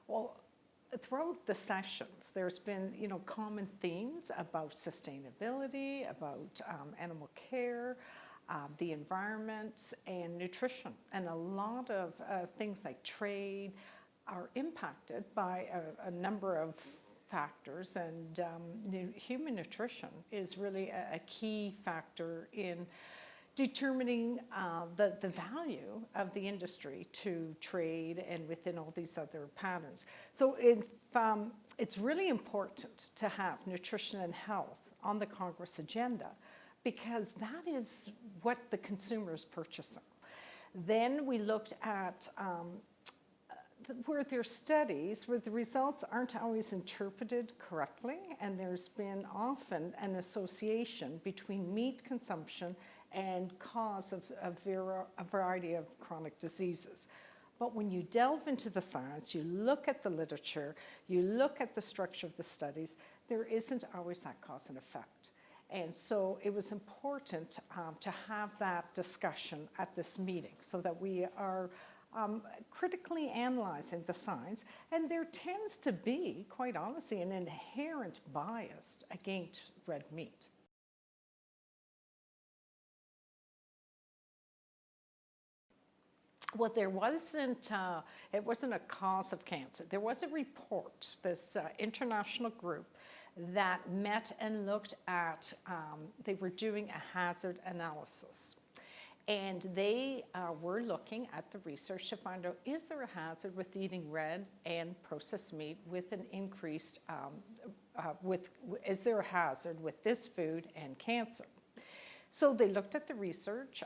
Well, throughout the sessions, there's been, common themes about sustainability, about animal care, the environment, and nutrition. And a lot of things like trade are impacted by a number of factors, and human nutrition is really a key factor in determining the value of the industry to trade and within all these other patterns. So it's really important to have nutrition and health on the Congress agenda, because that is what the consumer is purchasing. Then we looked at where there are studies where the results aren't always interpreted correctly, and there's been often an association between meat consumption and cause of a variety of chronic diseases. But when you delve into the science, you look at the literature, you look at the structure of the studies, there isn't always that cause and effect. And so it was important to have that discussion at this meeting so that we are critically analyzing the science. And there tends to be, quite honestly, an inherent bias against red meat. Well, it wasn't a cause of cancer. There was a report, this international group that met and looked at, they were doing a hazard analysis. And they were looking at the research to find out, is there a hazard with eating red and processed meat with an increased, is there a hazard with this food and cancer? So they looked at the research.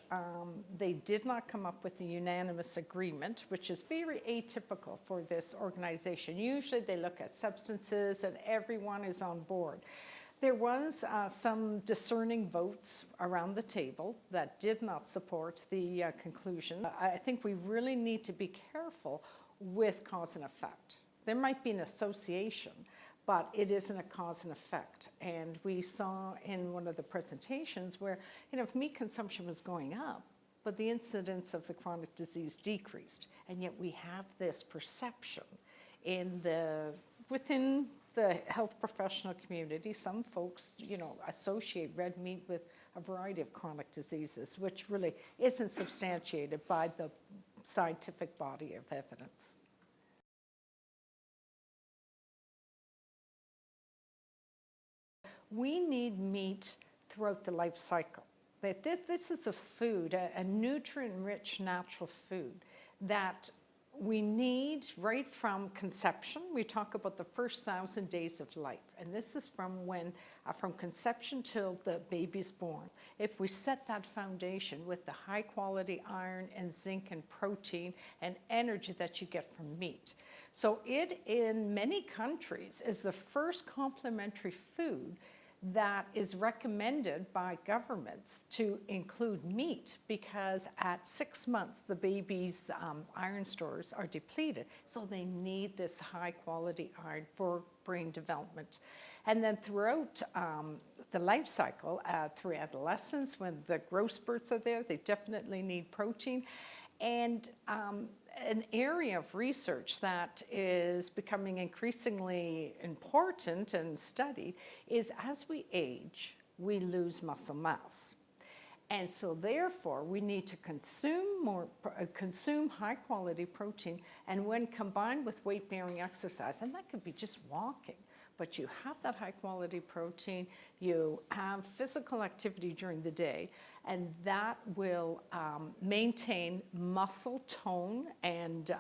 They did not come up with a unanimous agreement, which is very atypical for this organization. Usually they look at substances and everyone is on board. There was some discerning votes around the table that did not support the conclusion. I think we really need to be careful with cause and effect. There might be an association, but it isn't a cause and effect. And we saw in one of the presentations where, if meat consumption was going up, but the incidence of the chronic disease decreased. And yet we have this perception within the health professional community. Some folks, associate red meat with a variety of chronic diseases, which really isn't substantiated by the scientific body of evidence. We need meat throughout the life cycle. This is a food, a nutrient-rich natural food that we need right from conception. We talk about the first 1,000 days of life, and this is from conception till the baby's born. If we set that foundation with the high quality iron and zinc and protein and energy that you get from meat. So it, in many countries, is the first complementary food that is recommended by governments to include meat, because at 6 months the baby's iron stores are depleted, so they need this high quality iron for brain development. And then throughout the life cycle, through adolescence, when the growth spurts are there, they definitely need protein. And an area of research that is becoming increasingly important and studied is, as we age, we lose muscle mass. And so therefore, we need to consume high quality protein, and when combined with weight-bearing exercise, and that could be just walking, but you have that high quality protein, you have physical activity during the day, and that will maintain muscle tone and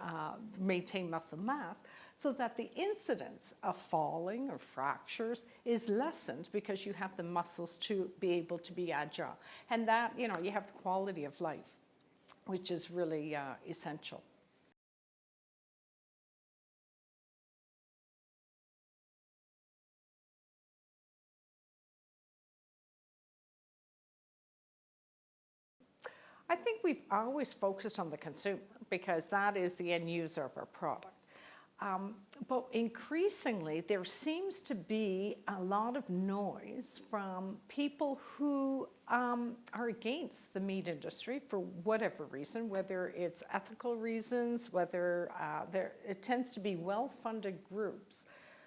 maintain muscle mass, so that the incidence of falling or fractures is lessened because you have the muscles to be able to be agile. And that, you have the quality of life, which is really essential. I think we've always focused on the consumer because that is the end user of our product. But increasingly, there seems to be a lot of noise from people who are against the meat industry for whatever reason, whether it's ethical reasons, whether it tends to be well-funded groups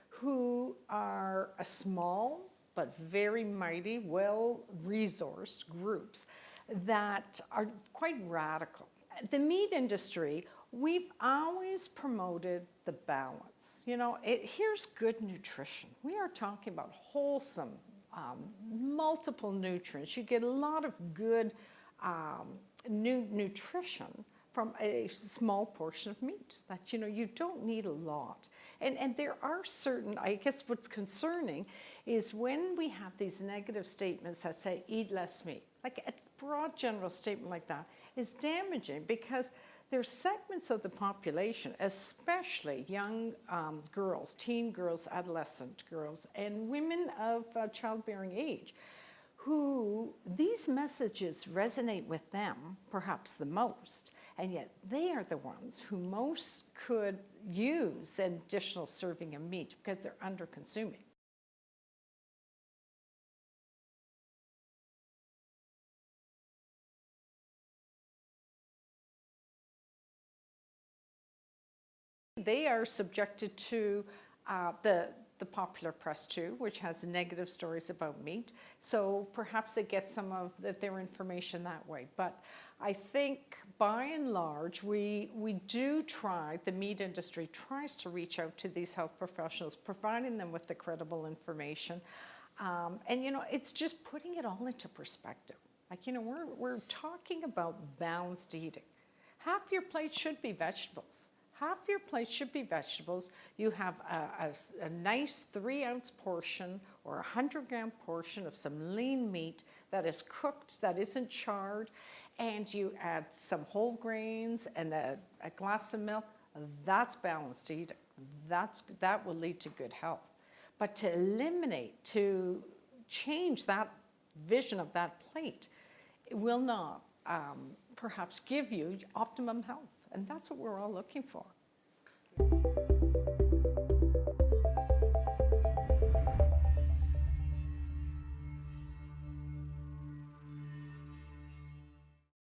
who are a small but very mighty, well-resourced groups that are quite radical. The meat industry, we've always promoted the balance. You know, here's good nutrition. We are talking about wholesome, multiple nutrients. You get a lot of good nutrition from a small portion of meat. That, you know, you don't need a lot. And there are certain, I guess what's concerning is when we have these negative statements that say, eat less meat. Like a broad general statement like that is damaging, because there's segments of the population, especially young girls, teen girls, adolescent girls, and women of childbearing age, who these messages resonate with them perhaps the most, and yet they are the ones who most could use the additional serving of meat because they're under-consuming. They are subjected to the popular press too, which has negative stories about meat. So perhaps they get some of their information that way. But I think by and large, we do try, the meat industry tries to reach out to these health professionals, providing them with the credible information. And, you know, it's just putting it all into perspective. Like, you know, we're talking about balanced eating. Half your plate should be vegetables. Half your plate should be vegetables. You have a nice 3-ounce portion or a 100-gram portion of some lean meat that is cooked, that isn't charred, and you add some whole grains and a glass of milk. That's balanced eating. That will lead to good health. But to eliminate, to change that vision of that plate, it will not perhaps give you optimum health. And that's what we're all looking for.